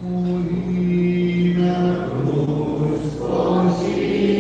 Morri na cruz por ti.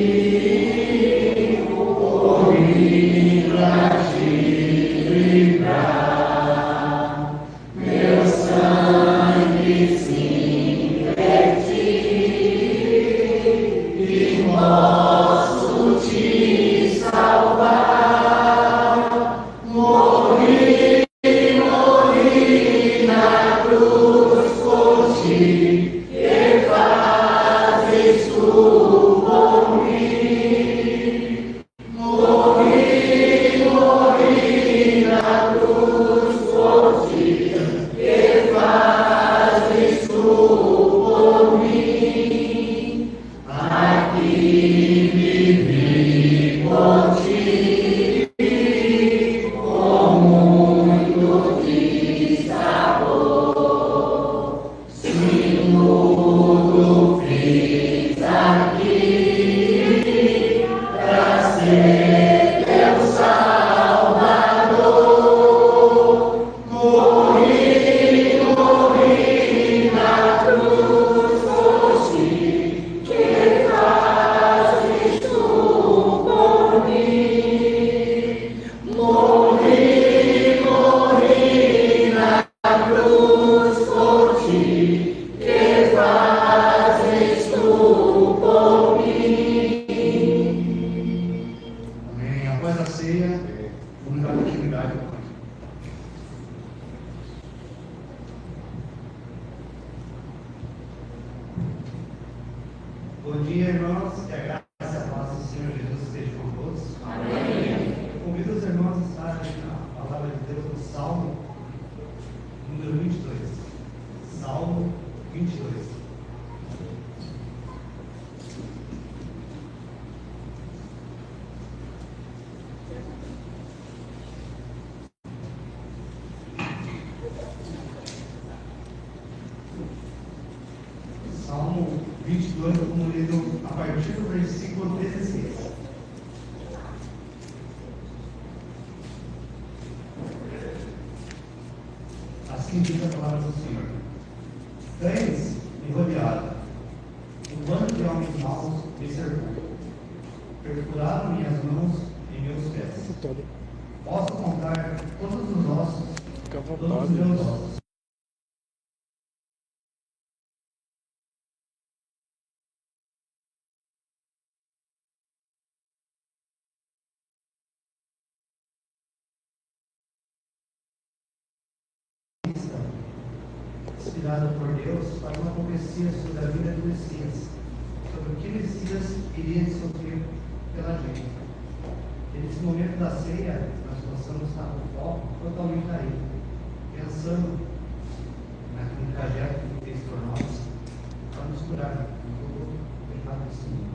Bom dia, irmãos. Que a graça e a paz do Senhor Jesus esteja com todos. Amém. Eu convido os irmãos a estarem na palavra de Deus no Salmo número 22. Salmo 22. Salmo 22, eu vou ler a partir do versículo 16. Assim diz a palavra do Senhor: Cães me rodearam, um bando de homens maus me cercou, perfuraram minhas mãos e meus pés. Posso contar todos os ossos, todos os meus ossos. Inspirada por Deus para uma profecia sobre a vida do Messias, sobre o que o Messias iria sofrer pela gente. E nesse momento da ceia, nós possamos estar com o foco totalmente aí, pensando naquele trajeto que ele fez por nós, para nos curar de todo o pecado desse mundo.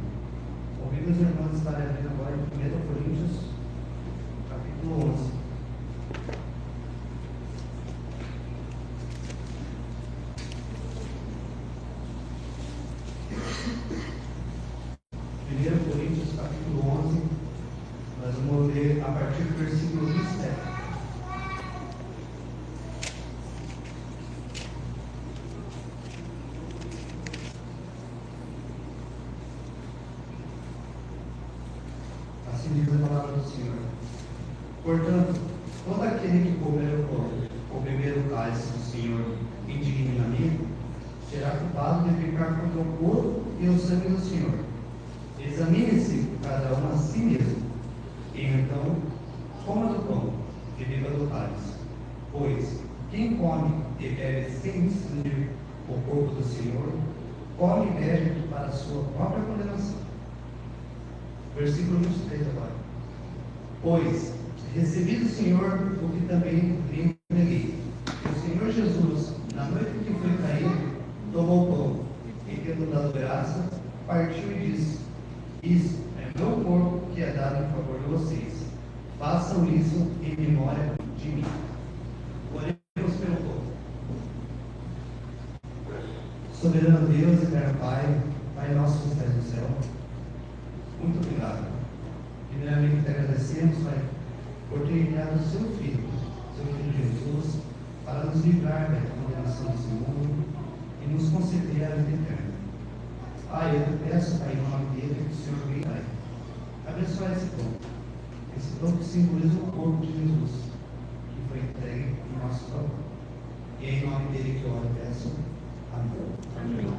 Convido os irmãos a estarem abrindo agora em 1 Coríntios, capítulo 11. 1 Coríntios, capítulo 11, nós vamos ler a partir do versículo 27. Assim diz a palavra do Senhor: Portanto, todo aquele que comer o pão ou beber o cálice do Senhor indignamente, será culpado de pecar contra o corpo e o sangue do Senhor. Examine-se cada um a si mesmo, e então coma do pão e beba do cálice. Pois quem come e bebe sem discernir o corpo do Senhor, come e bebe para a sua própria condenação. Versículo 23 agora. Pois recebi do Senhor o que também lhe entreguei. O Senhor Jesus, na noite que foi traído, tomou o pão e, tendo dado graça, partiu e disse: Isso é meu corpo que é dado em favor de vocês. Façam isso em memória de mim. Oremos pelo povo. Soberano Deus, eterno Pai, Pai nosso que estás no céu, muito obrigado. Primeiramente te agradecemos, Pai, por ter enviado o seu Filho Jesus, para nos livrar da condenação desse mundo e nos conceder a vida eterna. Pai, eu te peço, Pai, em nome dele, que o Senhor venha, Pai, abençoar esse pão que simboliza o corpo de Jesus, que foi entregue em nosso favor. E é em nome dele que eu oro e peço. Amém. Amém.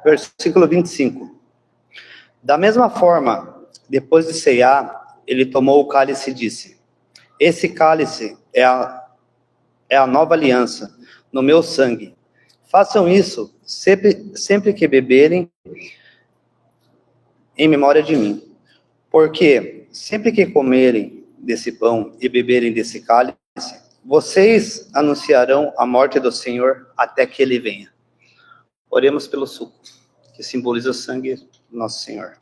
Versículo 25. Da mesma forma, depois de ceiar, ele tomou o cálice e disse: esse cálice é a nova aliança no meu sangue. Façam isso sempre que beberem em memória de mim. Porque sempre que comerem desse pão e beberem desse cálice, vocês anunciarão a morte do Senhor até que ele venha. Oremos pelo suco, que simboliza o sangue do nosso Senhor.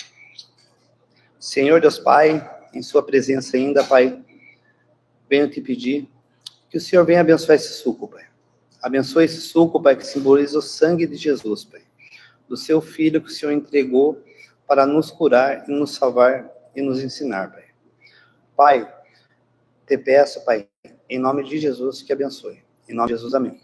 Senhor Deus Pai, em sua presença ainda, Pai, venho te pedir que o Senhor venha abençoar esse suco, Pai. Abençoe esse suco, Pai, que simboliza o sangue de Jesus, Pai. Do seu Filho que o Senhor entregou para nos curar e nos salvar e nos ensinar, Pai. Pai, te peço, Pai, em nome de Jesus, que abençoe. Em nome de Jesus, amém.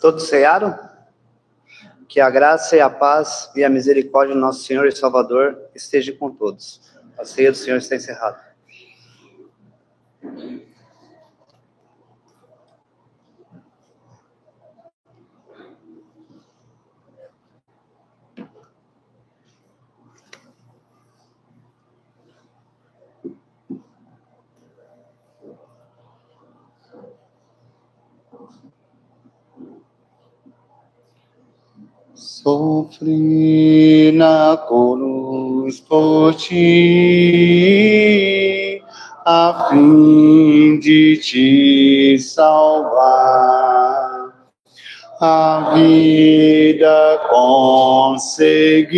Todos cearam? Que a graça e a paz e a misericórdia do nosso Senhor e Salvador esteja com todos. A ceia do Senhor está encerrada. Sofri na cruz por ti, a fim de te salvar. A vida consegui,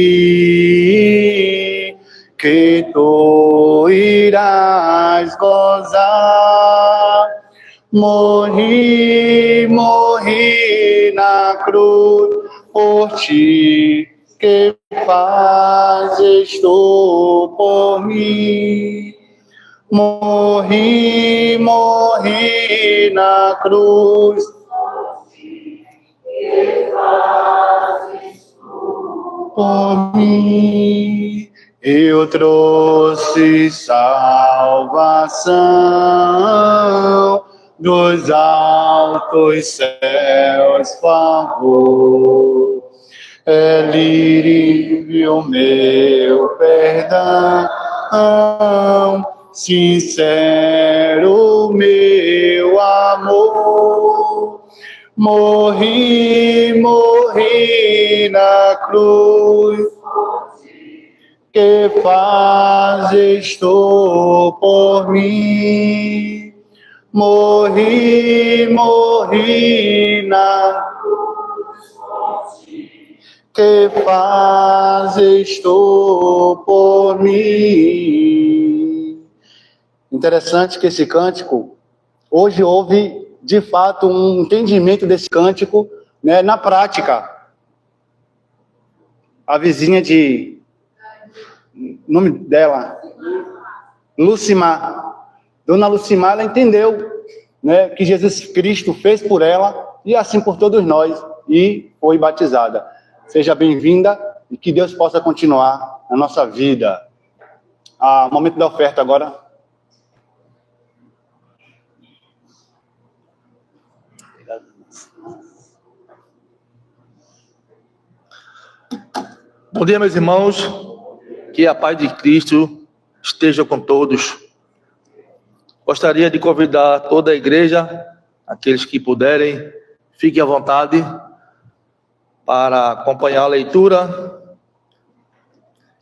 que tu irás gozar. Morri na cruz por ti, que fazes tu por mim. Morri na cruz que fazes tu por mim. Eu trouxe salvação dos altos céus, favor. É livre o meu perdão, sincero meu amor. Morri na cruz, que fazes tu por mim. Morri na cruz, que fazes tu por mim. Interessante que esse cântico, hoje houve de fato, um entendimento desse cântico, né, na prática. A vizinha nome dela, Lucimar. Dona Lucimar, ela entendeu, né, que Jesus Cristo fez por ela e assim por todos nós, e foi batizada. Seja bem-vinda e que Deus possa continuar na nossa vida. Momento da oferta agora. Bom dia, meus irmãos. Que a paz de Cristo esteja com todos. Gostaria de convidar toda a igreja, aqueles que puderem, fiquem à vontade para acompanhar a leitura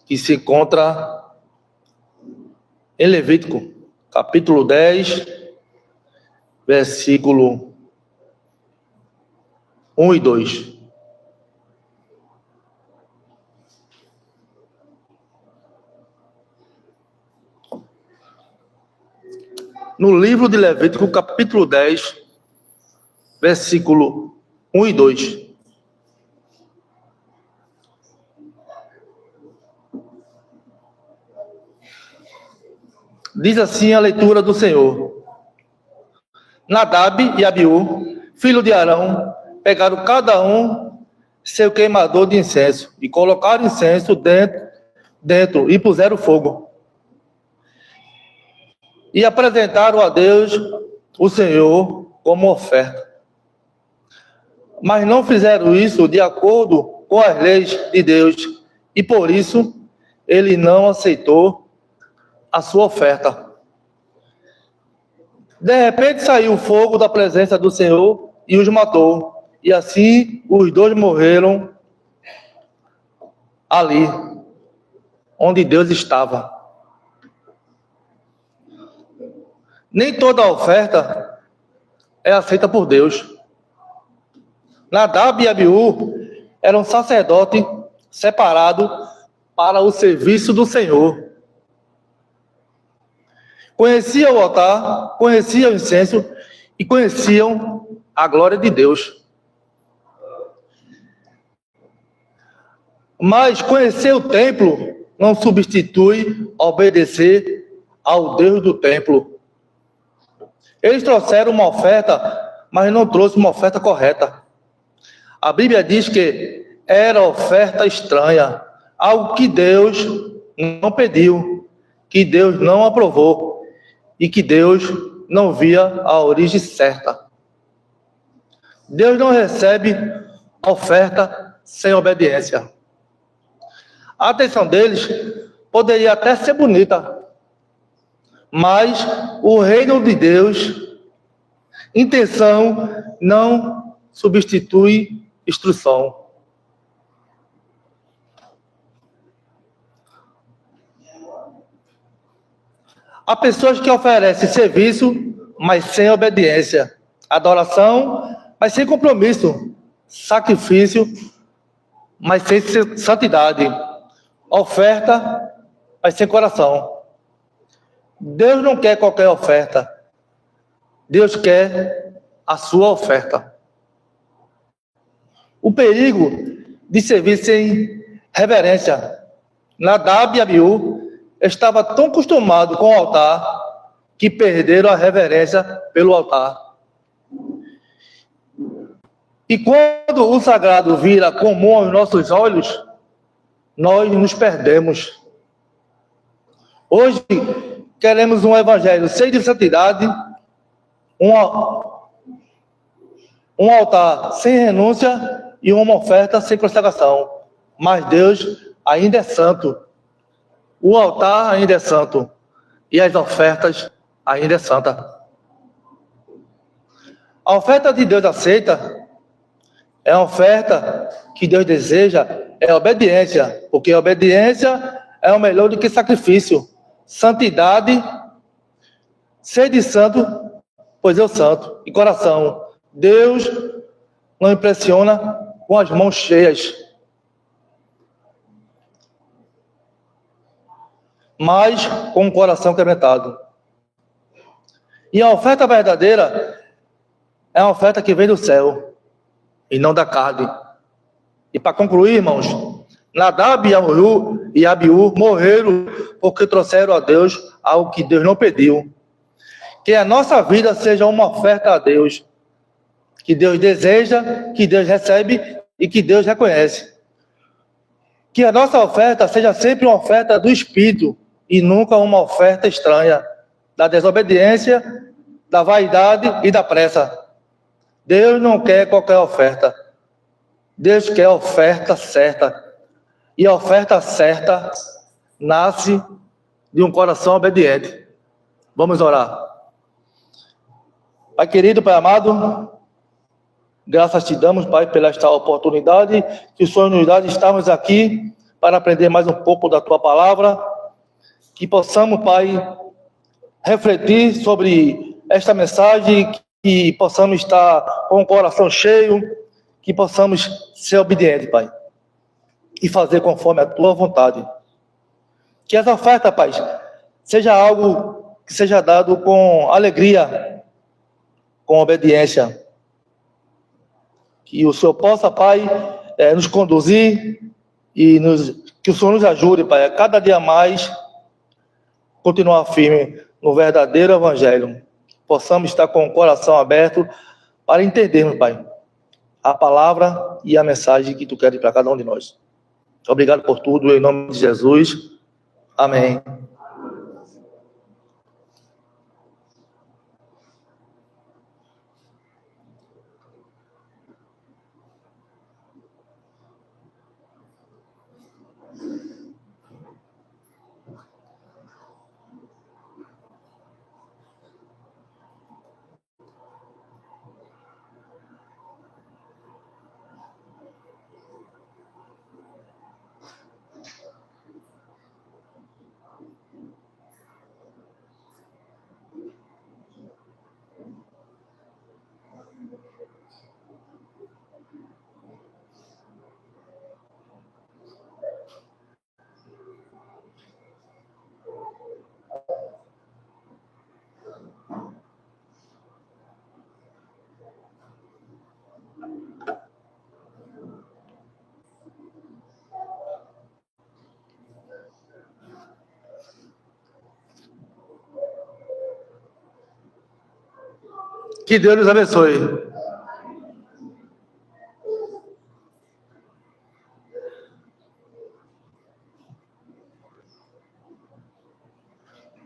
que se encontra em Levítico, capítulo 10, versículo 1 e 2. No livro de Levítico, capítulo 10, versículo 1 e 2. Diz assim a leitura do Senhor. Nadab e Abiú, filho de Arão, pegaram cada um seu queimador de incenso e colocaram incenso dentro e puseram fogo. E apresentaram a Deus, o Senhor, como oferta. Mas não fizeram isso de acordo com as leis de Deus, e por isso ele não aceitou a sua oferta. De repente saiu fogo da presença do Senhor e os matou, e assim os dois morreram ali, onde Deus estava. Nem toda oferta é aceita por Deus. Nadab e Abiú eram sacerdotes separados para o serviço do Senhor. Conheciam o altar, conheciam o incenso e conheciam a glória de Deus. Mas conhecer o templo não substitui obedecer ao Deus do templo. Eles trouxeram uma oferta, mas não trouxeram uma oferta correta. A Bíblia diz que era oferta estranha, algo que Deus não pediu, que Deus não aprovou e que Deus não via a origem certa. Deus não recebe oferta sem obediência. A atenção deles poderia até ser bonita, mas o reino de Deus, intenção não substitui instrução. Há pessoas que oferecem serviço, mas sem obediência. Adoração, mas sem compromisso. Sacrifício, mas sem santidade. Oferta, mas sem coração. Deus não quer qualquer oferta. Deus quer a sua oferta. O perigo de servir sem reverência. Nadab e Abiú estavam tão acostumados com o altar que perderam a reverência pelo altar. E quando o sagrado vira comum aos nossos olhos, nós nos perdemos. Hoje, queremos um evangelho cheio de santidade, um altar sem renúncia e uma oferta sem consagração. Mas Deus ainda é santo. O altar ainda é santo. E as ofertas ainda é santa. A oferta de Deus aceita é uma oferta que Deus deseja, é obediência. Porque obediência é o melhor do que sacrifício. Santidade, sede santo, pois eu santo. E coração, Deus não impressiona com as mãos cheias, mas com o coração quebrantado. E a oferta verdadeira é uma oferta que vem do céu e não da carne. E para concluir, irmãos, Nadab e Abiú morreram porque trouxeram a Deus algo que Deus não pediu. Que a nossa vida seja uma oferta a Deus, que Deus deseja, que Deus recebe e que Deus reconhece. Que a nossa oferta seja sempre uma oferta do Espírito e nunca uma oferta estranha, da desobediência, da vaidade e da pressa. Deus não quer qualquer oferta. Deus quer a oferta certa. E a oferta certa nasce de um coração obediente. Vamos orar. Pai querido, Pai amado, graças te damos, Pai, pela esta oportunidade que o Senhor nos dá de estarmos aqui para aprender mais um pouco da Tua palavra, que possamos, Pai, refletir sobre esta mensagem, que possamos estar com o coração cheio, que possamos ser obedientes, Pai, e fazer conforme a Tua vontade. Que essa oferta, Pai, seja algo que seja dado com alegria, com obediência. Que o Senhor possa, Pai, nos conduzir e que o Senhor nos ajude, Pai, a cada dia mais continuar firme no verdadeiro Evangelho. Possamos estar com o coração aberto para entendermos, Pai, a palavra e a mensagem que Tu queres para cada um de nós. Obrigado por tudo, em nome de Jesus. Amém. Que Deus nos abençoe.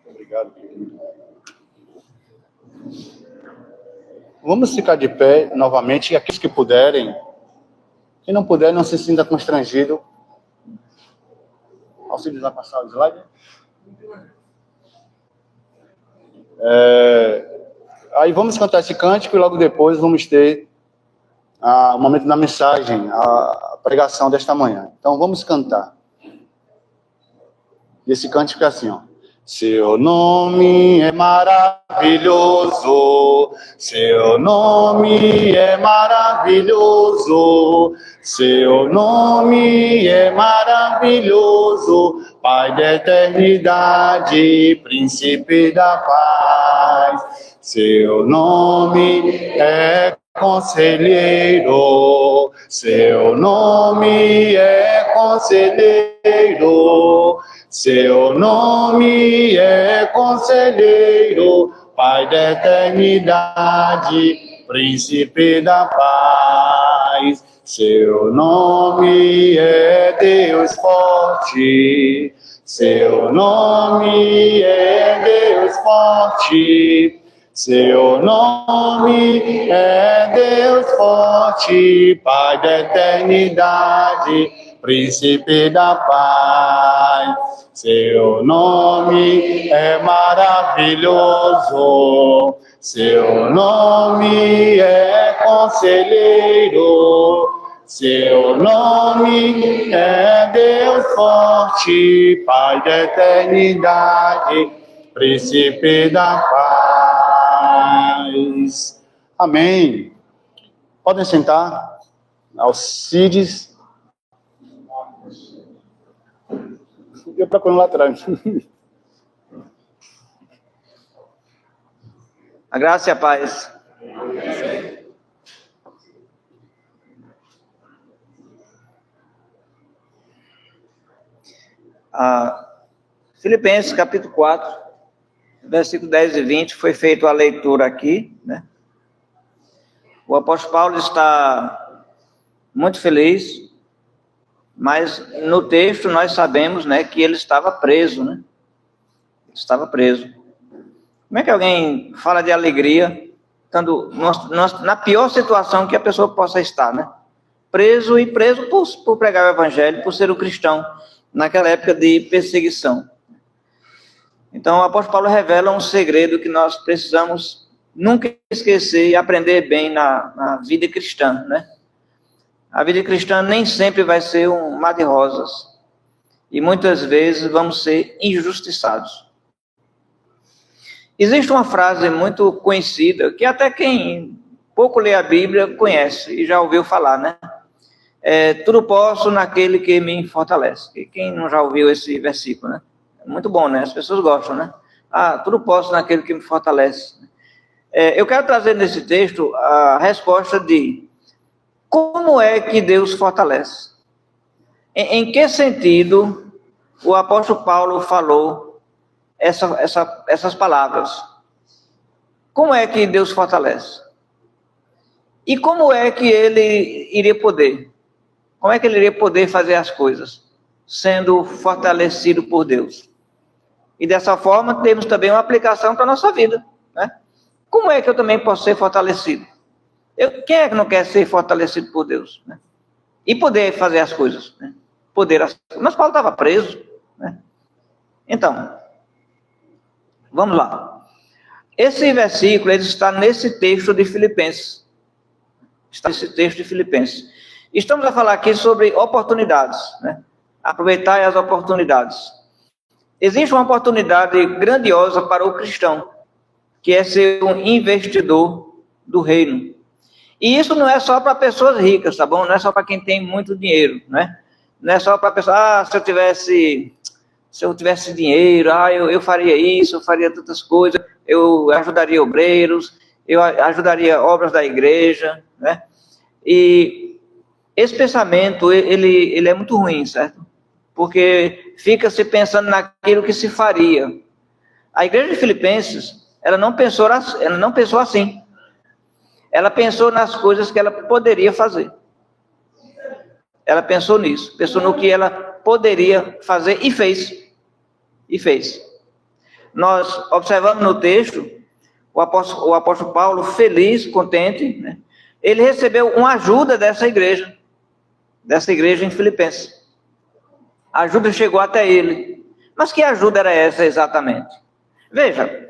Obrigado, querido. Vamos ficar de pé novamente, e aqueles que puderem, quem não puder, não se sinta constrangido. Auxílio já passar o slide. Aí vamos cantar esse cântico e logo depois vamos ter o momento da mensagem, a pregação desta manhã. Então vamos cantar. E esse cântico é assim, ó. Seu nome é maravilhoso, seu nome é maravilhoso, seu nome é maravilhoso, Pai da eternidade, Príncipe da paz. Seu nome é conselheiro, seu nome é conselheiro, seu nome é conselheiro, Pai da eternidade, Príncipe da paz. Seu nome é Deus forte, seu nome é Deus forte, seu nome é Deus forte, Pai da eternidade, Príncipe da paz. Seu nome é maravilhoso, seu nome é conselheiro, seu nome é Deus forte, Pai da eternidade, Príncipe da paz. Amém. Podem sentar. Alcides. Eu procuro lá atrás. A graça e a paz. Filipenses, capítulo 4, versículo 10 e 20, foi feita a leitura aqui, né? O apóstolo Paulo está muito feliz, mas no texto nós sabemos, né, que ele estava preso, né? Estava preso. Como é que alguém fala de alegria, estando na pior situação que a pessoa possa estar, né? Preso por pregar o evangelho, por ser um cristão, naquela época de perseguição. Então, o apóstolo Paulo revela um segredo que nós precisamos nunca esquecer e aprender bem na vida cristã, né? A vida cristã nem sempre vai ser um mar de rosas. E muitas vezes vamos ser injustiçados. Existe uma frase muito conhecida, que até quem pouco lê a Bíblia conhece e já ouviu falar, né? Tudo posso naquele que me fortalece. E quem não já ouviu esse versículo, né? É muito bom, né? As pessoas gostam, né? Tudo posso naquele que me fortalece. Eu quero trazer nesse texto a resposta de como é que Deus fortalece. Em que sentido o apóstolo Paulo falou essas palavras? Como é que Deus fortalece? E como é que ele iria poder? Como é que ele iria poder fazer as coisas? Sendo fortalecido por Deus. E dessa forma temos também uma aplicação para a nossa vida, né? Como é que eu também posso ser fortalecido? Quem é que não quer ser fortalecido por Deus, né? E poder fazer as coisas, né? Mas Paulo estava preso, né? Então, vamos lá. Esse versículo ele está nesse texto de Filipenses. Estamos a falar aqui sobre oportunidades, né? Aproveitar as oportunidades. Existe uma oportunidade grandiosa para o cristão, que é ser um investidor do reino. E isso não é só para pessoas ricas, tá bom? Não é só para quem tem muito dinheiro, né? Não é só para pessoa, se eu tivesse dinheiro, eu faria isso, eu faria tantas coisas, eu ajudaria obreiros, eu ajudaria obras da igreja, né? E esse pensamento, ele é muito ruim, certo? Porque fica se pensando naquilo que se faria. A igreja de Filipenses, ela não pensou assim. Ela pensou nas coisas que ela poderia fazer. Ela pensou nisso, pensou no que ela poderia fazer e fez. Nós observamos no texto o apóstolo Paulo feliz, contente, né? Ele recebeu uma ajuda dessa igreja em Filipenses. A ajuda chegou até ele. Mas que ajuda era essa exatamente? Veja,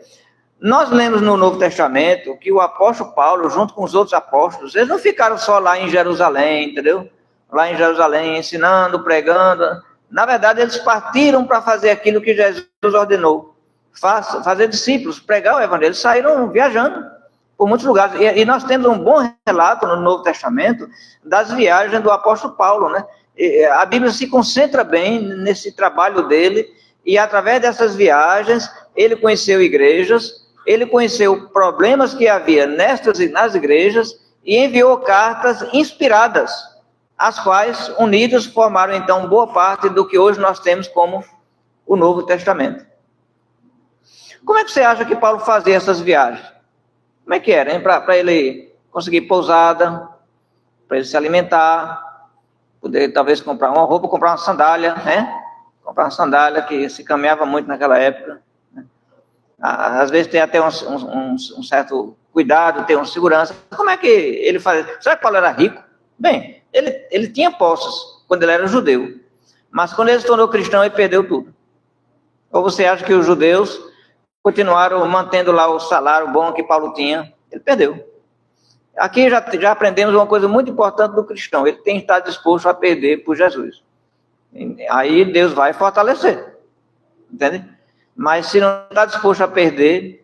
nós lemos no Novo Testamento que o apóstolo Paulo, junto com os outros apóstolos, eles não ficaram só lá em Jerusalém, entendeu? Lá em Jerusalém, ensinando, pregando. Na verdade, eles partiram para fazer aquilo que Jesus ordenou. Fazer discípulos, pregar o evangelho. Eles saíram viajando por muitos lugares. E nós temos um bom relato no Novo Testamento das viagens do apóstolo Paulo, né? A Bíblia se concentra bem nesse trabalho dele, e através dessas viagens, ele conheceu igrejas, ele conheceu problemas que havia nas igrejas, e enviou cartas inspiradas, as quais, unidas, formaram então boa parte do que hoje nós temos como o Novo Testamento. Como é que você acha que Paulo fazia essas viagens? Como é que era, hein? Para ele conseguir pousada, para ele se alimentar, poder talvez comprar uma roupa, comprar uma sandália, né? Comprar uma sandália que se caminhava muito naquela época, né? Às vezes tem até um certo cuidado, tem uma segurança. Como é que ele fazia? Será que Paulo era rico? Bem, ele tinha posses quando ele era judeu, mas quando ele se tornou cristão, ele perdeu tudo. Ou você acha que os judeus continuaram mantendo lá o salário bom que Paulo tinha? Ele perdeu. Aqui já aprendemos uma coisa muito importante do cristão. Ele tem que estar disposto a perder por Jesus. Aí Deus vai fortalecer. Entende? Mas se não está disposto a perder,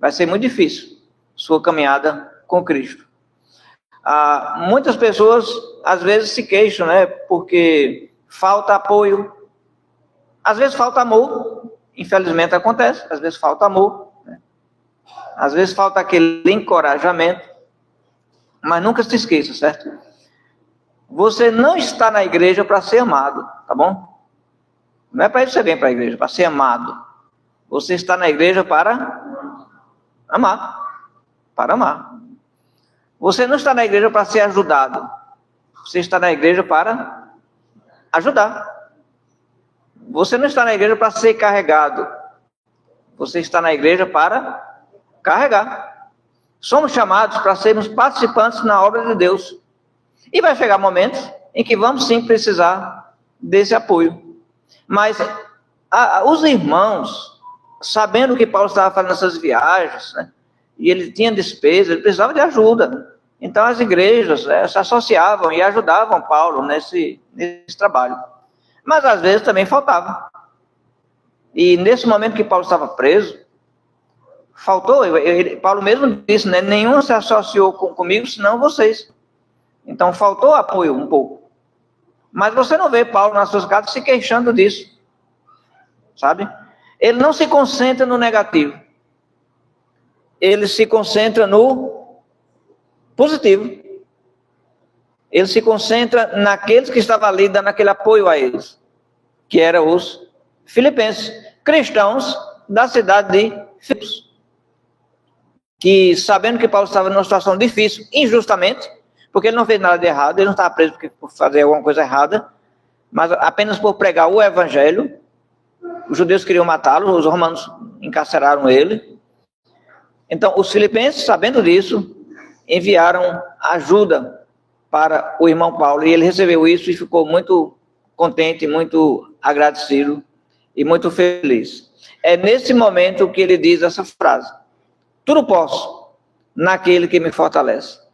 vai ser muito difícil sua caminhada com Cristo. Muitas pessoas, às vezes, se queixam, né? Porque falta apoio. Às vezes falta amor. Infelizmente acontece. Às vezes falta amor, né? Às vezes falta aquele encorajamento. Mas nunca se esqueça, certo? Você não está na igreja para ser amado, tá bom? Não é para isso que você vem para a igreja, para ser amado. Você está na igreja para amar. Para amar. Você não está na igreja para ser ajudado. Você está na igreja para ajudar. Você não está na igreja para ser carregado. Você está na igreja para carregar. Somos chamados para sermos participantes na obra de Deus. E vai chegar momentos em que vamos sim precisar desse apoio. Mas os irmãos, sabendo que Paulo estava fazendo essas viagens, né, e ele tinha despesa, ele precisava de ajuda. Então as igrejas se associavam e ajudavam Paulo nesse trabalho. Mas às vezes também faltava. E nesse momento que Paulo estava preso, faltou, Paulo mesmo disse, né, nenhum se associou comigo, senão vocês. Então faltou apoio um pouco. Mas você não vê Paulo nas suas cartas se queixando disso, sabe? Ele não se concentra no negativo. Ele se concentra no positivo. Ele se concentra naqueles que estavam ali dando aquele apoio a eles, que eram os filipenses, cristãos da cidade de Filipos, que sabendo que Paulo estava numa situação difícil, injustamente, porque ele não fez nada de errado, ele não estava preso por fazer alguma coisa errada, mas apenas por pregar o evangelho. Os judeus queriam matá-lo, os romanos encarceraram ele. Então, os filipenses, sabendo disso, enviaram ajuda para o irmão Paulo, e ele recebeu isso e ficou muito contente, muito agradecido e muito feliz. É nesse momento que ele diz essa frase: tudo posso naquele que me fortalece.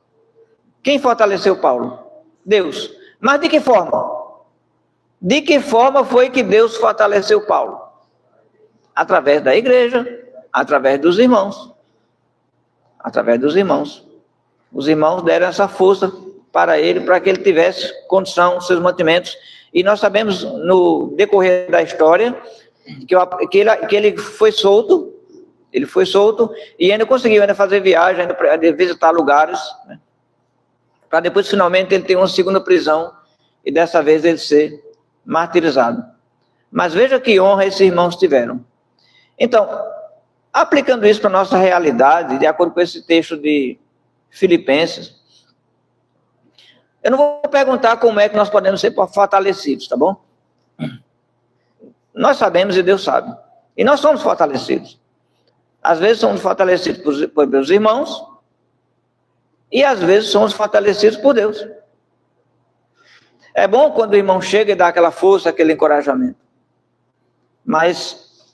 Quem fortaleceu Paulo? Deus. Mas de que forma? De que forma foi que Deus fortaleceu Paulo? Através da igreja, através dos irmãos. Através dos irmãos. Os irmãos deram essa força para ele, para que ele tivesse condição, seus mantimentos. E nós sabemos, no decorrer da história, que ele foi solto. Ele foi solto e ainda conseguiu fazer viagem, ainda visitar lugares, né? Para depois, finalmente, ele ter uma segunda prisão e dessa vez ele ser martirizado. Mas veja que honra esses irmãos tiveram. Então, aplicando isso para a nossa realidade, de acordo com esse texto de Filipenses, eu não vou perguntar como é que nós podemos ser fortalecidos, tá bom? Nós sabemos e Deus sabe. E nós somos fortalecidos. Às vezes somos fortalecidos pelos irmãos, e às vezes somos fortalecidos por Deus. É bom quando o irmão chega e dá aquela força, aquele encorajamento. Mas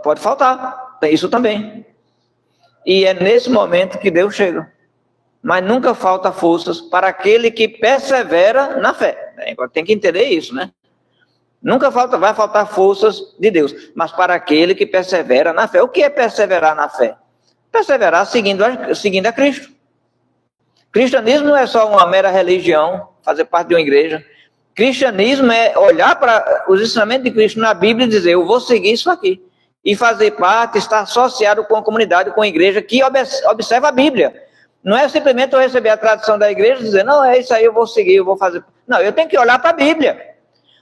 pode faltar, tem isso também. E é nesse momento que Deus chega. Mas nunca falta forças para aquele que persevera na fé. Agora tem que entender isso, né? Nunca vai faltar forças de Deus, mas para aquele que persevera na fé. O que é perseverar na fé? Perseverar seguindo a Cristo. Cristianismo não é só uma mera religião, fazer parte de uma igreja. Cristianismo é olhar para os ensinamentos de Cristo na Bíblia e dizer, eu vou seguir isso aqui. E fazer parte, estar associado com a comunidade, com a igreja que observa a Bíblia. Não é simplesmente eu receber a tradição da igreja e dizer, não, é isso aí, eu vou seguir, eu vou fazer. Não, eu tenho que olhar para a Bíblia.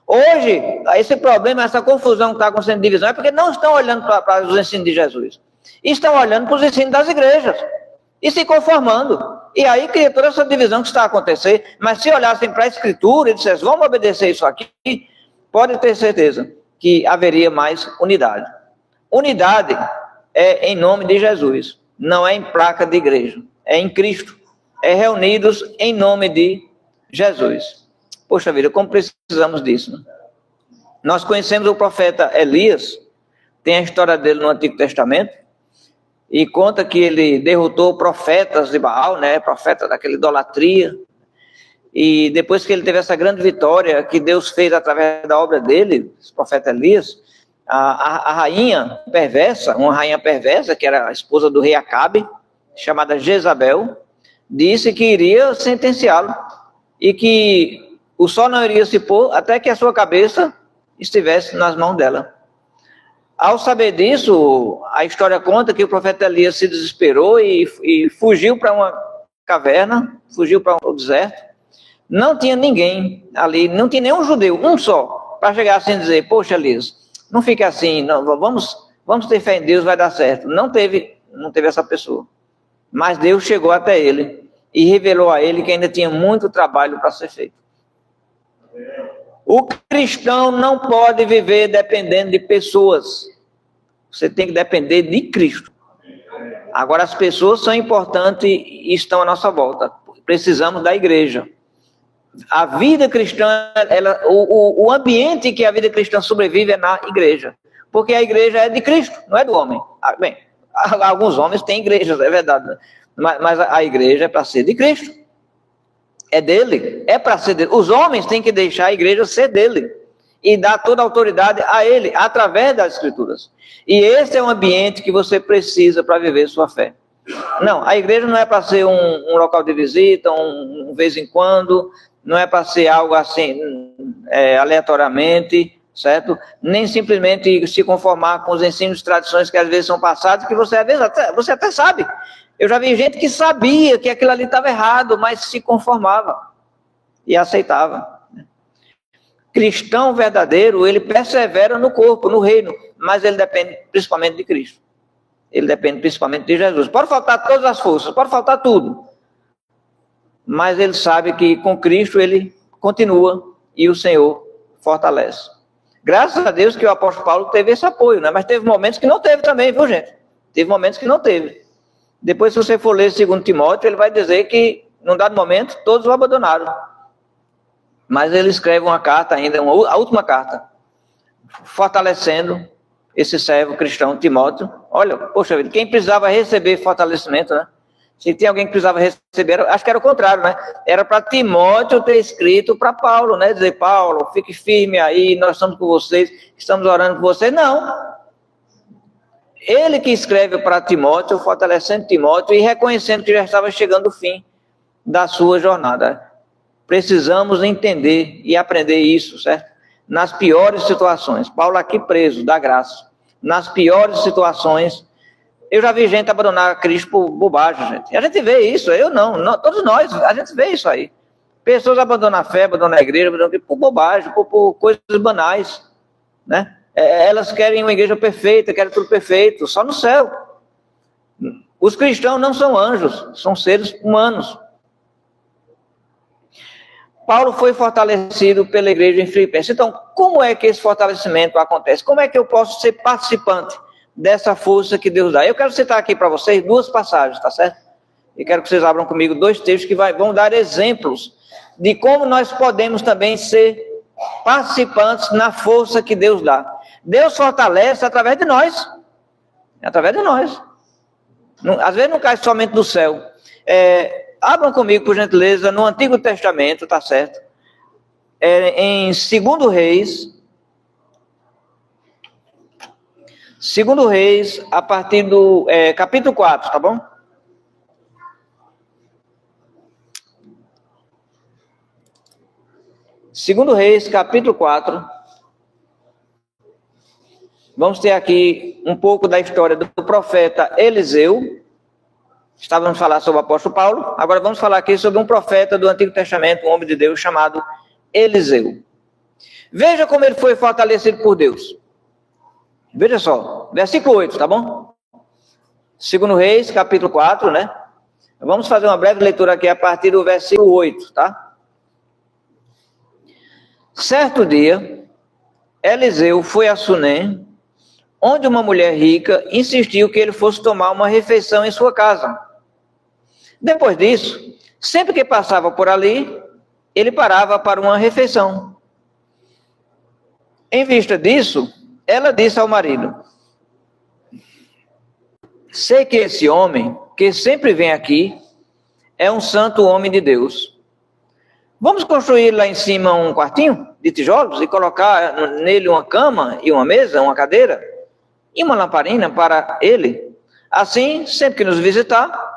Hoje, esse problema, essa confusão que está acontecendo de divisão, é porque não estão olhando para os ensinos de Jesus. Estão olhando para os ensinos das igrejas. E se conformando. E aí cria toda essa divisão que está a acontecer. Mas se olhassem para a Escritura e dissessem, vamos obedecer isso aqui, pode ter certeza que haveria mais unidade. Unidade é em nome de Jesus. Não é em placa de igreja. É em Cristo. É reunidos em nome de Jesus. Poxa vida, como precisamos disso, né? Nós conhecemos o profeta Elias. Tem a história dele no Antigo Testamento. E conta que ele derrotou profetas de Baal, né? Profetas daquela idolatria. E depois que ele teve essa grande vitória que Deus fez através da obra dele, esse profeta Elias, a rainha perversa, uma rainha perversa, que era a esposa do rei Acabe, chamada Jezabel, disse que iria sentenciá-lo e que o sol não iria se pôr até que a sua cabeça estivesse nas mãos dela. Ao saber disso, a história conta que o profeta Elias se desesperou e fugiu para uma caverna, fugiu para o deserto. Não tinha ninguém ali, não tinha nenhum judeu, um só, para chegar assim e dizer, poxa Elias, Não fique assim, não, vamos ter fé em Deus, vai dar certo. Não teve essa pessoa. Mas Deus chegou até ele e revelou a ele que ainda tinha muito trabalho para ser feito. O cristão não pode viver dependendo de pessoas. Você tem que depender de Cristo. Agora, as pessoas são importantes e estão à nossa volta. Precisamos da igreja. A vida cristã, o ambiente em que a vida cristã sobrevive é na igreja. Porque a igreja é de Cristo, não é do homem. Bem, alguns homens têm igrejas, é verdade. Mas a igreja é para ser de Cristo. É dele, é para ser dele. Os homens têm que deixar a igreja ser dele. E dar toda a autoridade a ele, através das escrituras. E esse é um ambiente que você precisa para viver sua fé. Não, a igreja não é para ser um local de visita, um vez em quando, não é para ser algo assim, aleatoriamente, certo? Nem simplesmente se conformar com os ensinos e tradições que às vezes são passados, que você às vezes você até sabe. Eu já vi gente que sabia que aquilo ali estava errado, mas se conformava e aceitava. Cristão verdadeiro, ele persevera no corpo, no reino, mas ele depende principalmente de Cristo. Ele depende principalmente de Jesus. Pode faltar todas as forças, pode faltar tudo. Mas ele sabe que com Cristo ele continua e o Senhor fortalece. Graças a Deus que o apóstolo Paulo teve esse apoio, né? Mas teve momentos que não teve também, viu, gente? Teve momentos que não teve. Depois, se você for ler 2 Timóteo, ele vai dizer que, num dado momento, todos o abandonaram. Mas ele escreve uma carta ainda, a última carta, fortalecendo esse servo cristão, Timóteo. Olha, poxa vida, quem precisava receber fortalecimento, né? Se tinha alguém que precisava receber, acho que era o contrário, né? Era para Timóteo ter escrito para Paulo, né? Dizer, Paulo, fique firme aí, nós estamos com vocês, estamos orando por vocês. Não. Ele que escreve para Timóteo, fortalecendo Timóteo e reconhecendo que já estava chegando o fim da sua jornada. Precisamos entender e aprender isso, certo? Nas piores situações. Paulo aqui preso, da graça. Nas piores situações, eu já vi gente abandonar Cristo por bobagem, gente. A gente vê isso, eu não, todos nós, a gente vê isso aí. Pessoas abandonam a fé, abandonam a igreja, por bobagem, por coisas banais, né? Elas querem uma igreja perfeita, querem tudo perfeito, só no céu. Os cristãos não são anjos, são seres humanos. Paulo foi fortalecido pela igreja em Filipenses. Então, como é que esse fortalecimento acontece? Como é que eu posso ser participante dessa força que Deus dá? Eu quero citar aqui para vocês 2 passagens, tá certo? E quero que vocês abram comigo 2 textos que vão dar exemplos de como nós podemos também ser participantes na força que Deus dá. Deus fortalece através de nós. Através de nós. Às vezes não cai somente do céu. Abram comigo, por gentileza, no Antigo Testamento, tá certo? Em 2 Reis. 2 Reis, a partir do capítulo 4, tá bom? Segundo Reis, capítulo 4. Vamos ter aqui um pouco da história do profeta Eliseu. Estávamos falando sobre o apóstolo Paulo. Agora vamos falar aqui sobre um profeta do Antigo Testamento, um homem de Deus chamado Eliseu. Veja como ele foi fortalecido por Deus. Veja só, versículo 8, tá bom? 2 Reis, capítulo 4, né? Vamos fazer uma breve leitura aqui a partir do versículo 8, tá? Certo dia, Eliseu foi a Sunem, onde uma mulher rica insistiu que ele fosse tomar uma refeição em sua casa. Depois disso, sempre que passava por ali, ele parava para uma refeição. Em vista disso, ela disse ao marido: sei que esse homem, que sempre vem aqui, é um santo homem de Deus. Vamos construir lá em cima um quartinho de tijolos e colocar nele uma cama e uma mesa, uma cadeira e uma lamparina para ele. Assim, sempre que nos visitar,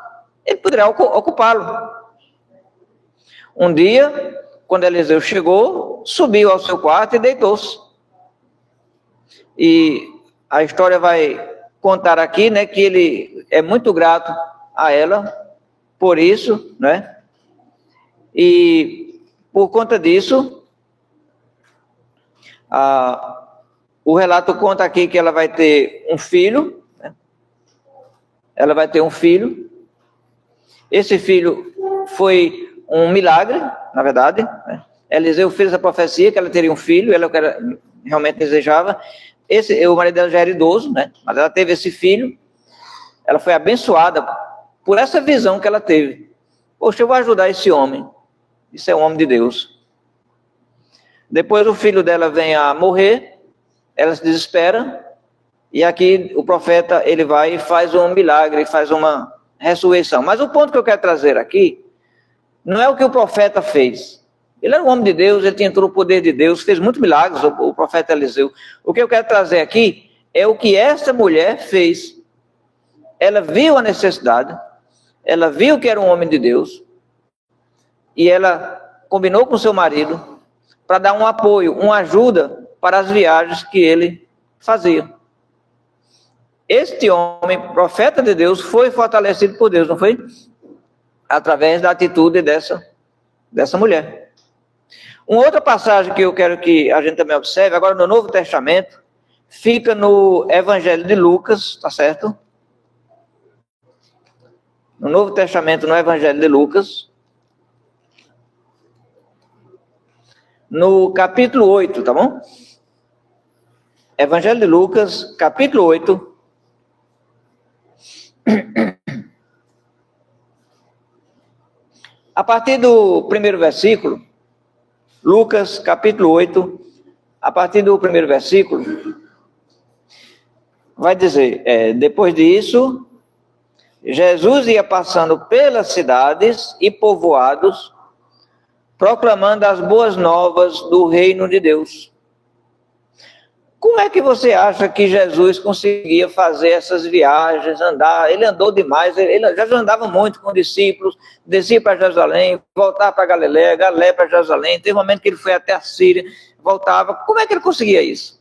ele poderá ocupá-lo. Um dia, quando Eliseu chegou, subiu ao seu quarto e deitou-se. E a história vai contar aqui, né, que ele é muito grato a ela por isso, né? E por conta disso, O relato conta aqui que ela vai ter um filho, né? Ela vai ter um filho. Esse filho foi um milagre, na verdade, né? Eliseu fez a profecia que ela teria um filho, ela realmente desejava. O marido dela já era idoso, né? Mas ela teve esse filho. Ela foi abençoada por essa visão que ela teve. Poxa, eu vou ajudar esse homem. Isso é um homem de Deus. Depois o filho dela vem a morrer, ela se desespera, e aqui o profeta, ele vai e faz um milagre, faz uma ressurreição. Mas o ponto que eu quero trazer aqui, não é o que o profeta fez. Ele era um homem de Deus, ele tinha todo o poder de Deus, fez muitos milagres, o profeta Eliseu. O que eu quero trazer aqui é o que essa mulher fez. Ela viu a necessidade, ela viu que era um homem de Deus, e ela combinou com seu marido para dar um apoio, uma ajuda para as viagens que ele fazia. Este homem, profeta de Deus, foi fortalecido por Deus, não foi? Através da atitude dessa mulher. Uma outra passagem que eu quero que a gente também observe, agora no Novo Testamento, fica no Evangelho de Lucas, tá certo? No Novo Testamento, no Evangelho de Lucas, no capítulo 8, tá bom? Evangelho de Lucas, capítulo 8. A partir do primeiro versículo, Lucas, capítulo 8, a partir do primeiro versículo, vai dizer, depois disso, Jesus ia passando pelas cidades e povoados, proclamando as boas novas do reino de Deus. Como é que você acha que Jesus conseguia fazer essas viagens, andar? Ele andou demais, ele já andava muito com discípulos, descia para Jerusalém, voltava para Galiléia, Galiléia para Jerusalém, teve um momento que ele foi até a Síria, voltava. Como é que ele conseguia isso?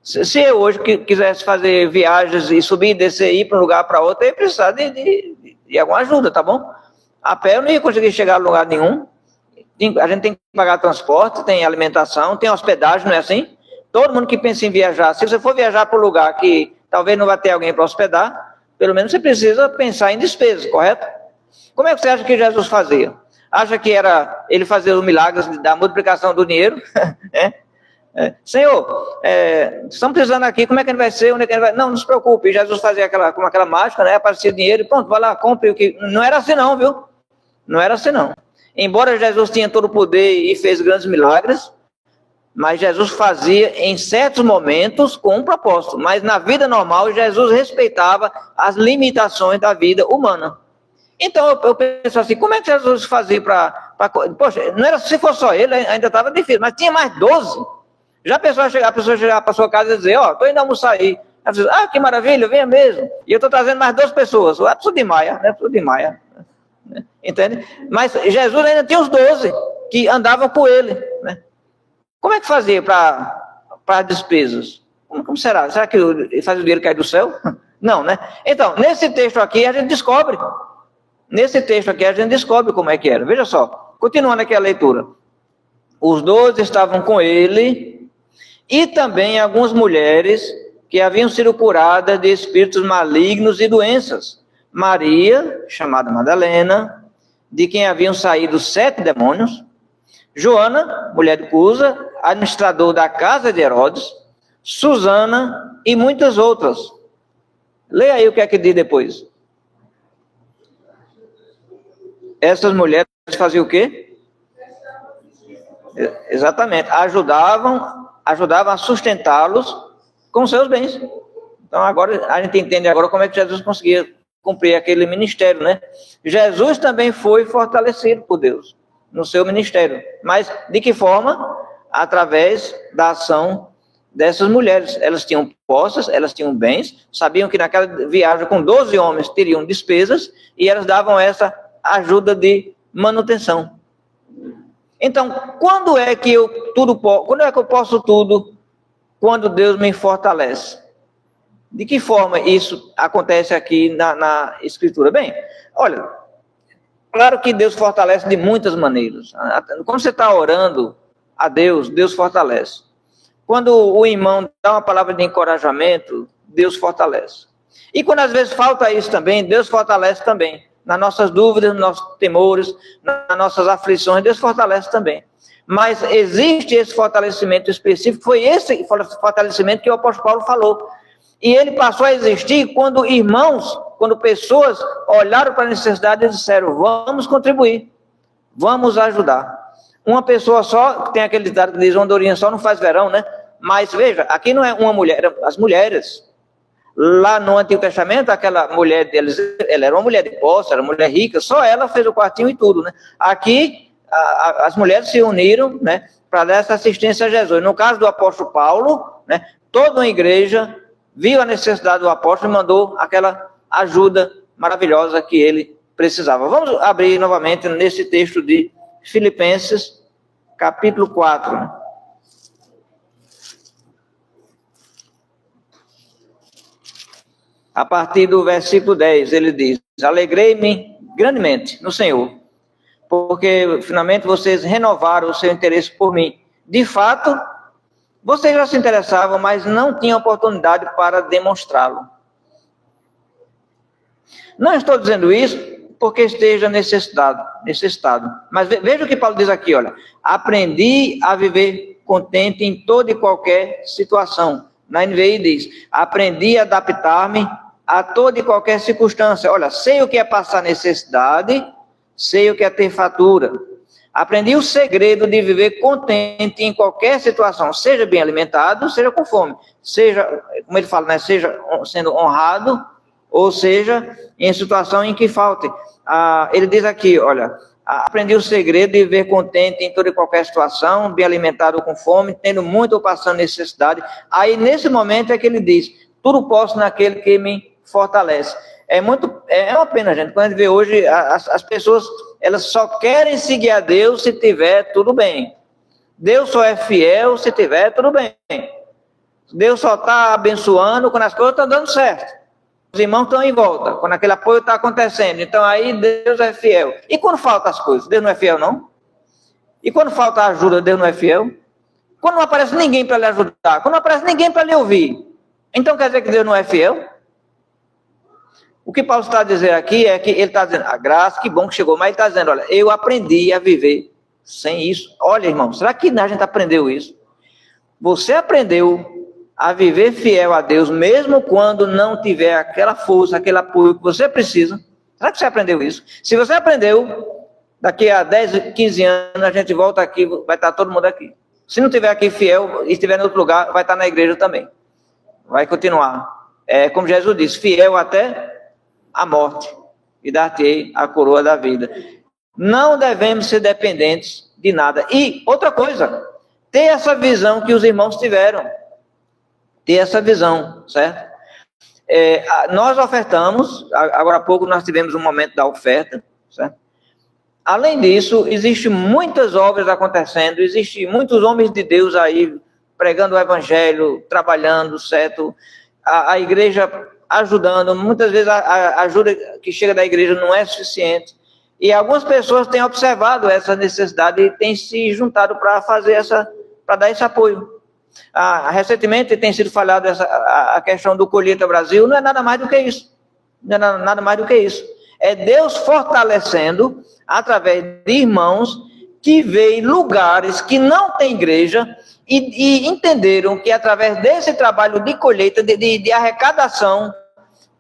Se eu hoje quisesse fazer viagens e subir e descer, ir para um lugar para outro, eu ia precisar de alguma ajuda, tá bom? A pé eu não ia conseguir chegar a lugar nenhum. A gente tem que pagar transporte, tem alimentação, tem hospedagem, não é assim? Todo mundo que pensa em viajar, se você for viajar para um lugar que talvez não vai ter alguém para hospedar, pelo menos você precisa pensar em despesas, correto? Como é que você acha que Jesus fazia? Acha que era ele fazer os milagres da multiplicação do dinheiro? Senhor, estamos precisando aqui, como é que ele vai ser? Onde é que ele vai? Não se preocupe, Jesus fazia como aquela mágica, né? Aparecia dinheiro e pronto, vai lá, compre o que... Não era assim não, viu? Não era assim não. Embora Jesus tinha todo o poder e fez grandes milagres, mas Jesus fazia em certos momentos com um propósito. Mas na vida normal, Jesus respeitava as limitações da vida humana. Então eu penso assim, como é que Jesus fazia para... Poxa, não era, se fosse só ele, ainda estava difícil, mas tinha mais 12. Já a pessoa chegar para sua casa e dizer, estou indo almoçar aí. Ela diz, que maravilha, venha mesmo. E eu estou trazendo mais 2 pessoas. É tudo de Maia, né? Tudo de Maia. Entende? Mas Jesus ainda tinha os 12 que andavam com ele, né? Como é que fazia para despesas? Como será? Será que ele faz o dinheiro cair do céu? Não, né? Então, nesse texto aqui a gente descobre. Nesse texto aqui a gente descobre como é que era. Veja só, continuando aqui a leitura. Os 12 estavam com ele e também algumas mulheres que haviam sido curadas de espíritos malignos e doenças. Maria, chamada Madalena, de quem haviam saído 7 demônios. Joana, mulher de Cusa, administrador da casa de Herodes. Susana e muitas outras. Leia aí o que é que diz depois. Essas mulheres faziam o quê? Exatamente, ajudavam a sustentá-los com seus bens. Então agora a gente entende agora como é que Jesus conseguia cumprir aquele ministério, né? Jesus também foi fortalecido por Deus no seu ministério, mas de que forma? Através da ação dessas mulheres. Elas tinham posses, elas tinham bens, sabiam que naquela viagem com 12 homens teriam despesas e elas davam essa ajuda de manutenção. Então, quando é que eu posso tudo? Quando Deus me fortalece. De que forma isso acontece aqui na Escritura? Bem, olha, claro que Deus fortalece de muitas maneiras. Quando você está orando a Deus, Deus fortalece. quando o irmão dá uma palavra de encorajamento, Deus fortalece. E quando às vezes falta isso também, Deus fortalece também. Nas nossas dúvidas, nos nossos temores, nas nossas aflições, Deus fortalece também. Mas existe esse fortalecimento específico, foi esse fortalecimento que o apóstolo Paulo falou. E ele passou a existir quando irmãos, quando pessoas olharam para a necessidade e disseram, vamos contribuir, vamos ajudar. Uma pessoa só, tem aquele ditado que diz, uma andorinha só não faz verão, né? Mas veja, aqui não é uma mulher, as mulheres. Lá no Antigo Testamento, aquela mulher deles, ela era uma mulher de posse, era uma mulher rica, só ela fez o quartinho e tudo, né? Aqui, as mulheres se uniram, né, para dar essa assistência a Jesus. No caso do apóstolo Paulo, né, toda uma igreja viu a necessidade do apóstolo e mandou aquela ajuda maravilhosa que ele precisava. Vamos abrir novamente nesse texto de Filipenses, capítulo 4, né? A partir do versículo 10, ele diz, alegrei-me grandemente no Senhor, porque finalmente vocês renovaram o seu interesse por mim. De fato, vocês já se interessavam, mas não tinham oportunidade para demonstrá-lo. Não estou dizendo isso porque esteja necessitado. Mas veja o que Paulo diz aqui, olha. Aprendi a viver contente em toda e qualquer situação. Na NVI diz, aprendi a adaptar-me a toda e qualquer circunstância. Olha, sei o que é passar necessidade, sei o que é ter fartura. Aprendi o segredo de viver contente em qualquer situação, seja bem alimentado, seja com fome, seja, como ele fala, né, seja sendo honrado, ou seja, em situação em que falte. Ele diz aqui, olha, aprendi o segredo de viver contente em toda e qualquer situação, bem alimentado ou com fome, tendo muito ou passando necessidade. Aí, nesse momento, é que ele diz, tudo posso naquele que me fortalece. É uma pena, gente, quando a gente vê hoje, as pessoas, elas só querem seguir a Deus se tiver tudo bem. Deus só é fiel se tiver tudo bem. Deus só está abençoando quando as coisas estão dando certo. Os irmãos estão em volta, quando aquele apoio está acontecendo. Então aí Deus é fiel. E quando faltam as coisas, Deus não é fiel, não? E quando falta ajuda, Deus não é fiel? Quando não aparece ninguém para lhe ajudar, quando não aparece ninguém para lhe ouvir, então quer dizer que Deus não é fiel? O que Paulo está dizendo aqui é que ele está dizendo, a graça, que bom que chegou, mas ele está dizendo, olha, eu aprendi a viver sem isso. Olha, irmão, será que a gente aprendeu isso? Você aprendeu a viver fiel a Deus, mesmo quando não tiver aquela força, aquele apoio que você precisa. Será que você aprendeu isso? Se você aprendeu, daqui a 10, 15 anos, a gente volta aqui, vai estar todo mundo aqui. Se não estiver aqui fiel, e estiver em outro lugar, vai estar na igreja também. Vai continuar. Como Jesus disse, fiel até a morte, e dar-te-ei a coroa da vida. Não devemos ser dependentes de nada. E outra coisa, ter essa visão que os irmãos tiveram. Ter essa visão, certo? Nós ofertamos, agora há pouco nós tivemos um momento da oferta, certo? Além disso, existem muitas obras acontecendo, existem muitos homens de Deus aí pregando o evangelho, trabalhando, certo? A igreja ajudando, muitas vezes a ajuda que chega da igreja não é suficiente. E algumas pessoas têm observado essa necessidade e têm se juntado para para dar esse apoio. Recentemente tem sido falado a questão do Colheita Brasil, não é nada mais do que isso. Não é nada mais do que isso. É Deus fortalecendo através de irmãos que veem lugares que não tem igreja e entenderam que através desse trabalho de colheita, de arrecadação,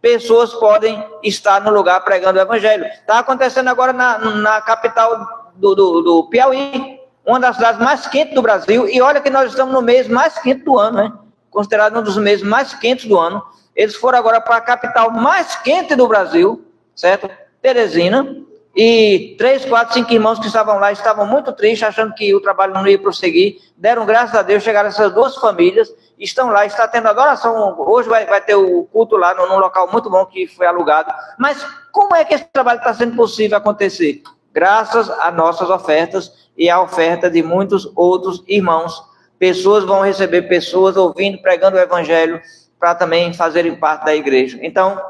pessoas podem estar no lugar pregando o evangelho. Está acontecendo agora na capital do Piauí, uma das cidades mais quentes do Brasil, e olha que nós estamos no mês mais quente do ano, né? Considerado um dos meses mais quentes do ano. Eles foram agora para a capital mais quente do Brasil, certo? Teresina, e 3, 4, 5 irmãos que estavam lá estavam muito tristes, achando que o trabalho não ia prosseguir, deram graças a Deus, chegaram essas 2 famílias, estão lá, está tendo adoração, hoje vai ter o culto lá num local muito bom que foi alugado. Mas como é que esse trabalho está sendo possível acontecer? Graças a nossas ofertas e a oferta de muitos outros irmãos. Pessoas vão receber pessoas ouvindo, pregando o evangelho, para também fazerem parte da igreja. Então,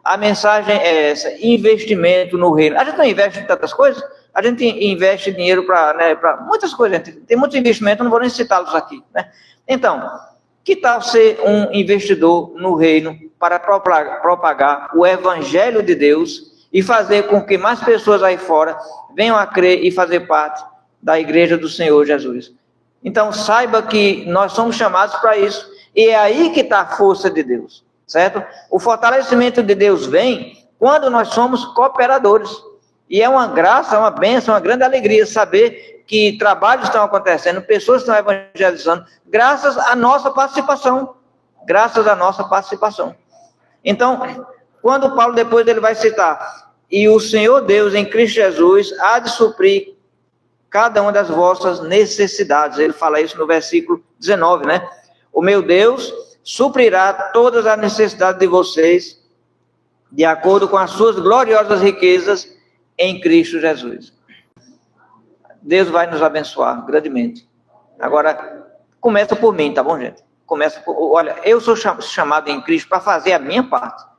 a mensagem é essa, investimento no reino. A gente não investe em tantas coisas, a gente investe dinheiro para muitas coisas, tem muitos investimentos, não vou nem citá-los aqui, né? Então, que tal ser um investidor no reino para propagar o evangelho de Deus e fazer com que mais pessoas aí fora venham a crer e fazer parte da igreja do Senhor Jesus? Então, saiba que nós somos chamados para isso, e é aí que está a força de Deus, certo? O fortalecimento de Deus vem quando nós somos cooperadores, e é uma graça, uma bênção, uma grande alegria saber que trabalhos estão acontecendo, pessoas estão evangelizando, graças à nossa participação, Então, quando Paulo depois ele vai citar, e o Senhor Deus em Cristo Jesus há de suprir cada uma das vossas necessidades. Ele fala isso no versículo 19, né? O meu Deus suprirá todas as necessidades de vocês, de acordo com as suas gloriosas riquezas em Cristo Jesus. Deus vai nos abençoar grandemente. Agora, começa por mim, tá bom, gente? Olha, eu sou chamado em Cristo para fazer a minha parte.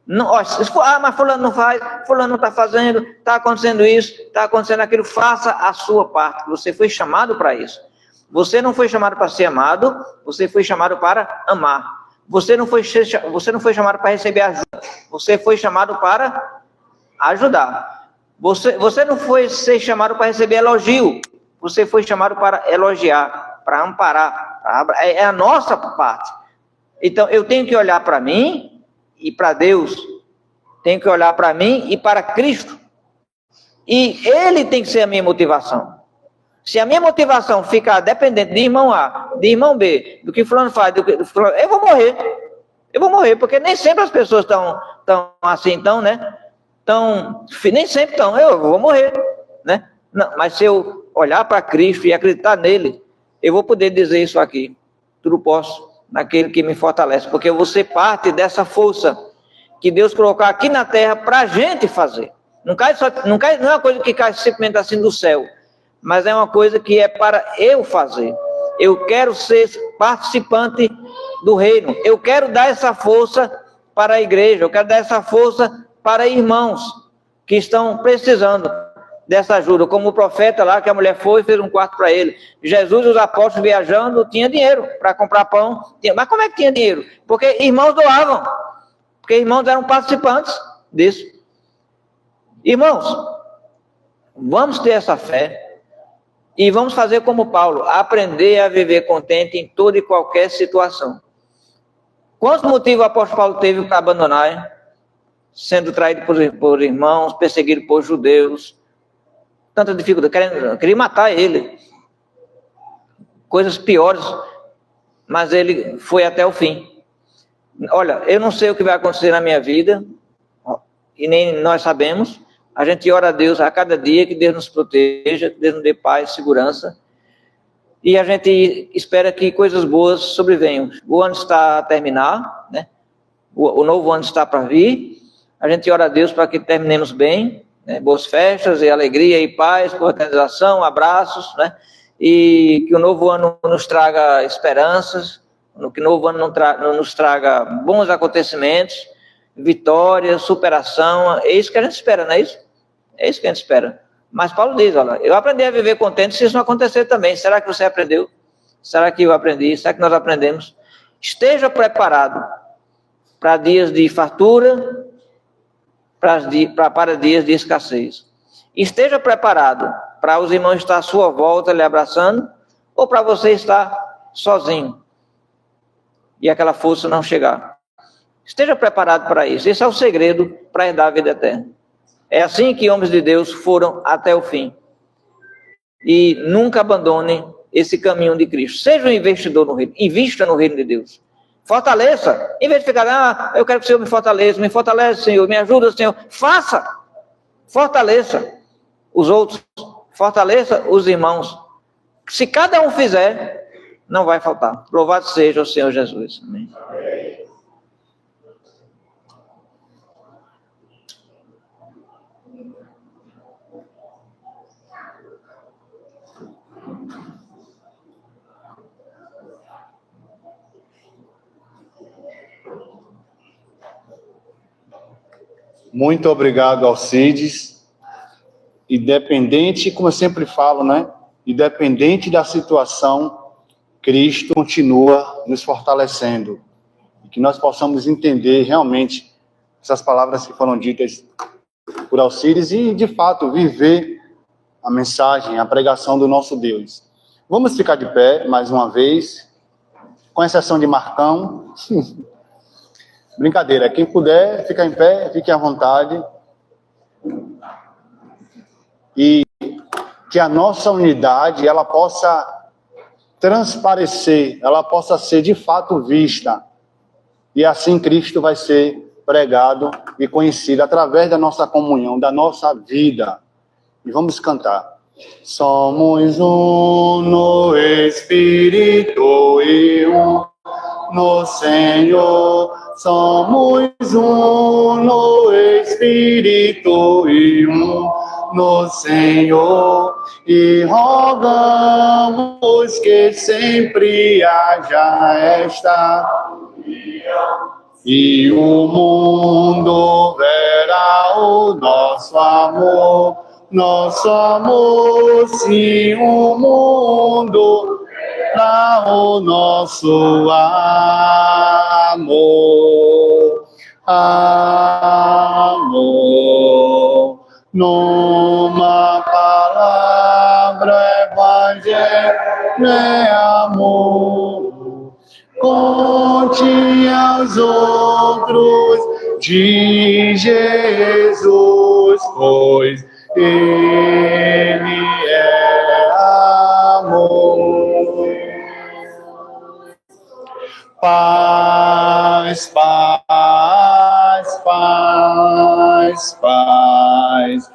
Não, mas fulano não faz, fulano não está fazendo, está acontecendo isso, está acontecendo aquilo. Faça a sua parte, você foi chamado para isso. Você não foi chamado para ser amado, você foi chamado para amar. Você não foi chamado para receber ajuda, você foi chamado para ajudar. Você não foi ser chamado para receber elogio, você foi chamado para elogiar, para amparar. É a nossa parte. Então, eu tenho que olhar para mim e para Deus, tenho que olhar para mim e para Cristo, e Ele tem que ser a minha motivação. Se a minha motivação ficar dependente de irmão A, de irmão B, do que fulano faz, eu vou morrer, porque nem sempre as pessoas estão assim, né? Nem sempre estão, eu vou morrer, né? Não, mas se eu olhar para Cristo e acreditar nele, eu vou poder dizer isso aqui: tudo posso naquele que me fortalece, porque eu vou ser parte dessa força que Deus colocou aqui na terra para a gente fazer. Não é uma coisa que cai simplesmente assim do céu, mas é uma coisa que é para eu fazer. Eu quero ser participante do reino, eu quero dar essa força para a igreja, eu quero dar essa força para irmãos que estão precisando dessa ajuda, como o profeta lá, que a mulher foi e fez um quarto para ele. Jesus e os apóstolos viajando, tinha dinheiro para comprar pão. Mas como é que tinha dinheiro? Porque irmãos doavam, porque irmãos eram participantes disso. Irmãos, vamos ter essa fé e vamos fazer como Paulo, aprender a viver contente em toda e qualquer situação. Quantos motivos o apóstolo Paulo teve para abandonar? Sendo traído por irmãos, perseguido por judeus, tanta dificuldade, queria matar ele, coisas piores, mas ele foi até o fim. Olha, eu não sei o que vai acontecer na minha vida, e nem nós sabemos. A gente ora a Deus a cada dia, que Deus nos proteja, que Deus nos dê paz, segurança, e a gente espera que coisas boas sobrevenham. O ano está a terminar, né? O novo ano está para vir, a gente ora a Deus para que terminemos bem, né? Boas festas e alegria e paz, organização, abraços, né? E que o novo ano nos traga esperanças, que o novo ano nos traga bons acontecimentos, vitórias, superação. É isso que a gente espera, não é isso? É isso que a gente espera. Mas Paulo diz, olha, eu aprendi a viver contente se isso não acontecer também. Será que você aprendeu? Será que eu aprendi? Será que nós aprendemos? Esteja preparado para dias de fartura, para dias de escassez. Esteja preparado para os irmãos estar à sua volta, lhe abraçando, ou para você estar sozinho e aquela força não chegar. Esteja preparado para isso. Esse é o segredo para herdar a vida eterna. É assim que homens de Deus foram até o fim. E nunca abandonem esse caminho de Cristo. Seja um investidor no reino. Invista no reino de Deus. Fortaleça. Em vez de ficar, eu quero que o Senhor me fortalece, Senhor, me ajuda, Senhor. Faça. Fortaleça os outros. Fortaleça os irmãos. Se cada um fizer, não vai faltar. Louvado seja o Senhor Jesus. Amém. Muito obrigado, Alcides. Independente, como eu sempre falo, né? Independente da situação, Cristo continua nos fortalecendo. E que nós possamos entender realmente essas palavras que foram ditas por Alcides e, de fato, viver a mensagem, a pregação do nosso Deus. Vamos ficar de pé, mais uma vez, com exceção de Marcão. Brincadeira, quem puder, fica em pé, fique à vontade. E que a nossa unidade, ela possa transparecer, ela possa ser de fato vista. E assim Cristo vai ser pregado e conhecido através da nossa comunhão, da nossa vida. E vamos cantar. Somos um no Espírito e um no Senhor. Somos um no Espírito e um no Senhor. E rogamos que sempre haja esta união. E o mundo verá o nosso amor. Nosso amor, sim, o mundo verá o nosso amor. Amor. Numa palavra, evangelho é amor. Conte aos outros de Jesus, pois Ele é amor. Paz, paz, paz, paz.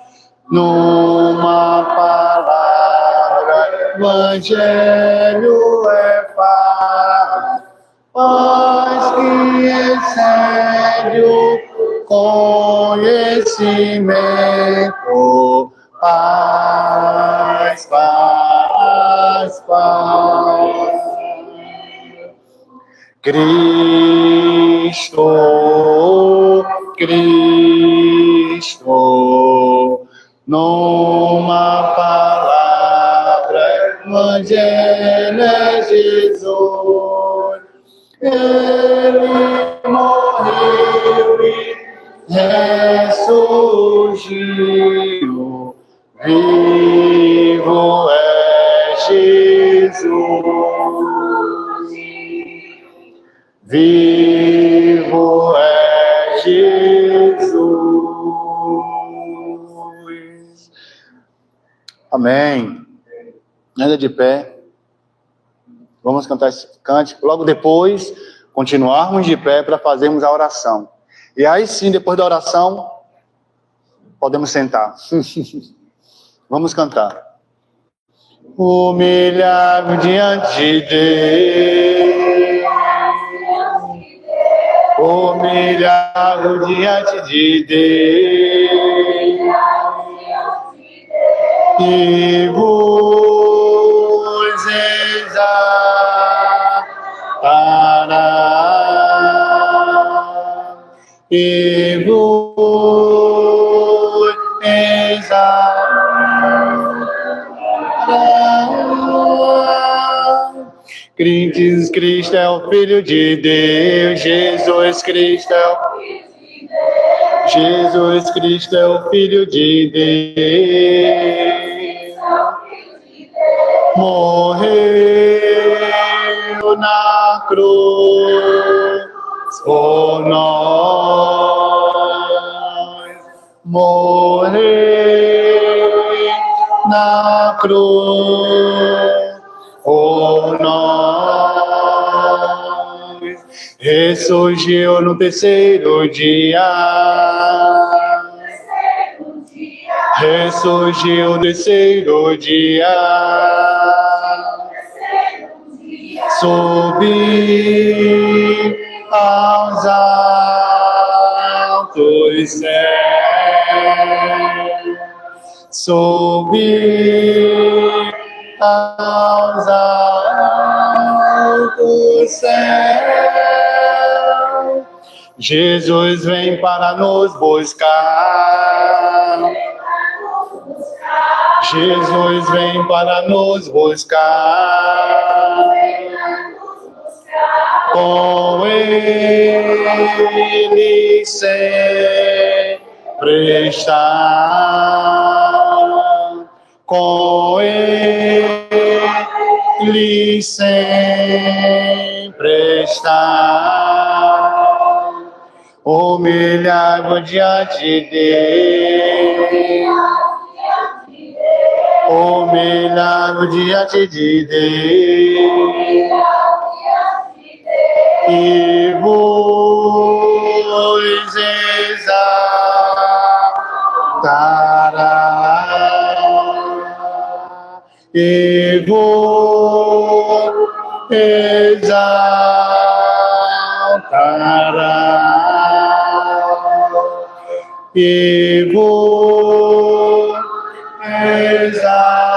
Numa palavra, evangelho é paz. Paz que excede o conhecimento. Paz, paz, paz. Cristo, Cristo, numa palavra, evangelho é Jesus. Ele morreu e ressurgiu, vivo é Jesus, vivo é Jesus. Amém. Ainda de pé. Vamos cantar esse cântico. Logo depois, continuarmos de pé para fazermos a oração. E aí sim, depois da oração, podemos sentar. Vamos cantar. Humilhado diante de Deus. Humilhado diante de Deus. E vos exaltará. E vos exaltará. Cristo é o Filho de Deus. Jesus Cristo é o Jesus Cristo é o Filho de Deus. Morreu na cruz por nós. Morreu na cruz por nós. Ressurgiu no terceiro dia. Ressurgiu no terceiro dia. Subiu aos altos céus. Subiu aos altos céus. Jesus vem para nos buscar. Jesus vem para nos buscar. com Ele sempre está, com Ele sempre está, humilhado diante dele, humilhado diante de Deus, e vos exaltará, e vos exaltará, e vos exaltará.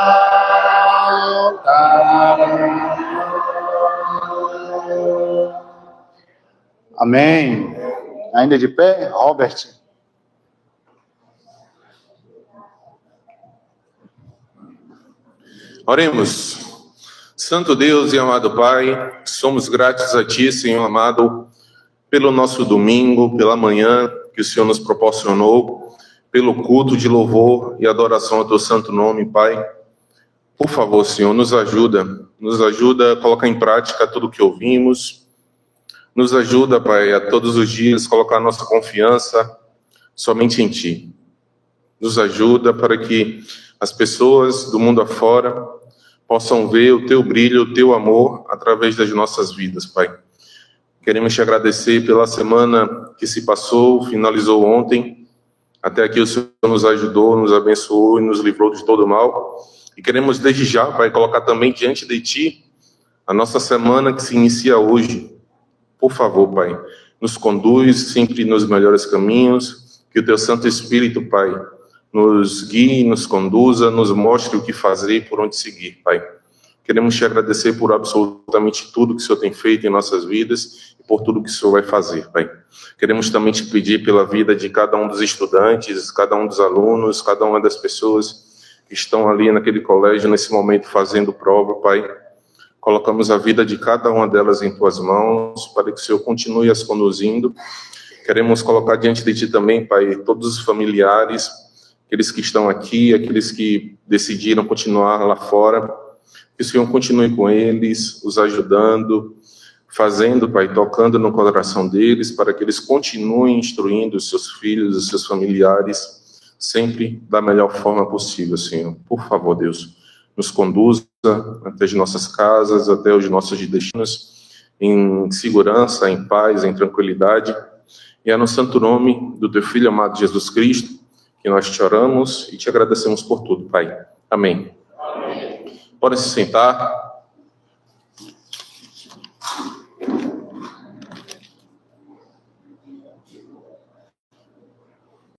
Amém. Ainda de pé, Robert. Oremos. Santo Deus e amado Pai, somos gratos a Ti, Senhor amado, pelo nosso domingo, pela manhã que o Senhor nos proporcionou, pelo culto de louvor e adoração ao Teu santo nome, Pai. Por favor, Senhor, nos ajuda a colocar em prática tudo o que ouvimos. Nos ajuda, Pai, a todos os dias colocar nossa confiança somente em Ti. Nos ajuda para que as pessoas do mundo afora possam ver o Teu brilho, o Teu amor através das nossas vidas, Pai. Queremos Te agradecer pela semana que se passou, finalizou ontem. Até aqui o Senhor nos ajudou, nos abençoou e nos livrou de todo mal. E queremos desde já, Pai, colocar também diante de Ti a nossa semana que se inicia hoje. Por favor, Pai, nos conduz sempre nos melhores caminhos, que o Teu Santo Espírito, Pai, nos guie, nos conduza, nos mostre o que fazer e por onde seguir, Pai. Queremos Te agradecer por absolutamente tudo que o Senhor tem feito em nossas vidas e por tudo que o Senhor vai fazer, Pai. Queremos também Te pedir pela vida de cada um dos estudantes, cada um dos alunos, cada uma das pessoas que estão ali naquele colégio, nesse momento, fazendo prova, Pai. Colocamos a vida de cada uma delas em Tuas mãos, para que o Senhor continue as conduzindo. Queremos colocar diante de Ti também, Pai, todos os familiares, aqueles que estão aqui, aqueles que decidiram continuar lá fora. Que o Senhor continue com eles, os ajudando, fazendo, Pai, tocando no coração deles, para que eles continuem instruindo os seus filhos, os seus familiares, sempre da melhor forma possível, Senhor. Por favor, Deus, nos conduza até as nossas casas, até os nossos destinos, em segurança, em paz, em tranquilidade. E é no santo nome do Teu Filho amado Jesus Cristo que nós Te oramos e Te agradecemos por tudo, Pai. Amém. Podem se sentar.